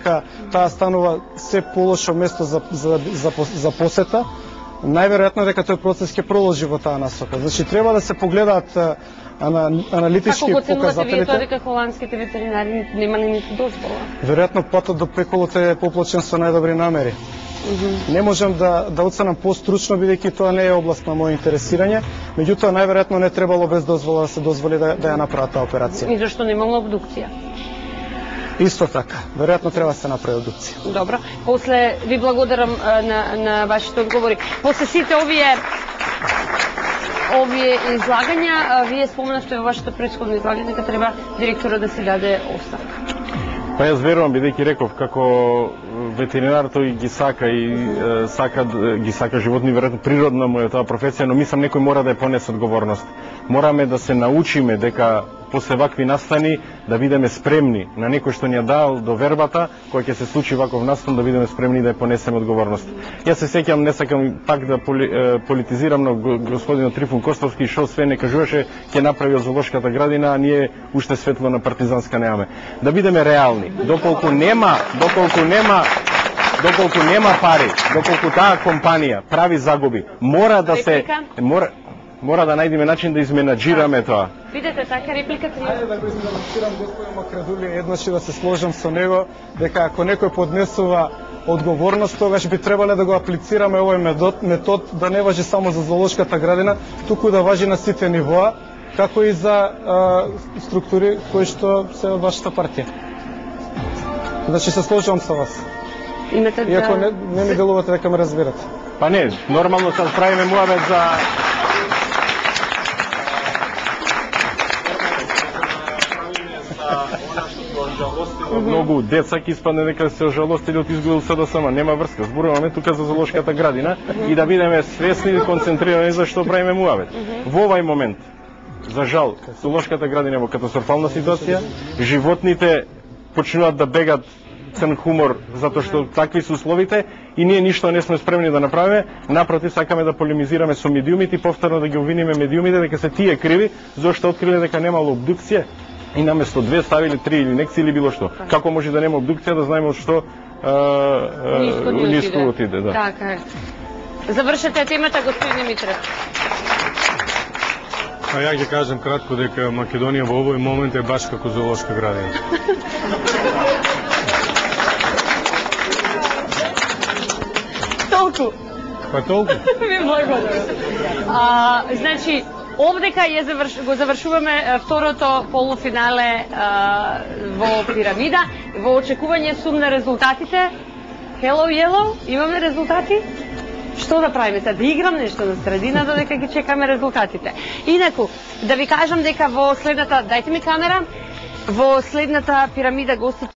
дека таа станува се полошо место за посета, најверојатно дека тој процес ќе продолжи во таа насока. Значи треба да се погледаат аналитички показатели. Како го оценувате вие тоа дека холандските ветеринари немале ниту дозвола? Веројатно патот до пеколот е поплачен со најдобри намери. Не можам да оценам постручно, бидејќи тоа не е област на моје интересирање, меѓутоа најверојатно не требало без дозвола да се дозволи да ја направат таа операција. И зашто немало обдукција? Исто така, веројатно треба да се направи обдукција. Добро. После ви благодарам на вашите одговори. После сите овие излагања, вие споменавте во вашето претходно излагање дека треба директорот да се даде оставка. Па јас верувам, бидејќи реков, како ветеринар тој ги сака ги сака животни, веројатно природно му е таа професија, но мислам некој мора да ја понесе одговорност. Мораме да се научиме дека после вакви настани да бидеме спремни на некој што ни ја дал до вербата, кој ќе се случи ваков настан, да бидеме спремни да ја понесеме одговорност. Јас се сеќам, не сакам пак да политизирам, но господинот Трифун Костовски што све не кажуваше, ќе направи од зоолошката градина, а ние уште светло на партизанска немаме. Да бидеме реални, доколку нема пари, доколку таа компанија прави загуби, мора да се мора да најдеме начин да изменаџираме тоа. Видете, така репликата ни... Ајде да го изменаџирам господин Макредули, еднаш да се сложам со него, дека ако некој поднесува одговорност, тогаш би требале да го аплицираме овој метод да не важи само за зоолошката градина, туку да важи на сите нивоа, како и за структури кои што се од вашата партија. Значи се сложувам со вас. Иако не ми делувате дека ме разбирате. Па не, нормално се правиме муавет за... Многу деца ќе испадне дека се ожалостили од изгодил СДСМ, нема врска. Зборуваме тука за зоолошката градина и да бидеме свесни и концентрирани за што правиме муавет. Во овај момент, за жал, зоолошката градина е во катастрофална ситуација, животните почнуваат да бегат црн хумор затоа што такви се условите и ние ништо не сме спремни да направиме. Напротив, сакаме да полемизираме со медиумите и повторно да ги обвиниме медиумите дека се тие криви зашто откриле дека немало обдукција и наместо 2 ставили 3 или некси или било што. Како може да нема обдукција, да знаеме од што ниско отиде. Да. Така е. Завршете темата, господин Митрев. А ја ќе кажам кратко дека Македонија во овој момент е баш како зоолошка градина. Толку. Па толку. Ви благодарам. Значи, овдека го завршуваме второто полуфинале во пирамида, во очекување сум на резултатите. Hello Yellow, имаме резултати? Што да правиме? Да играм нешто на средина, додека ги чекаме резултатите. Инаку, да ви кажам дека во следната, дајте ми камера, во следната пирамида гостот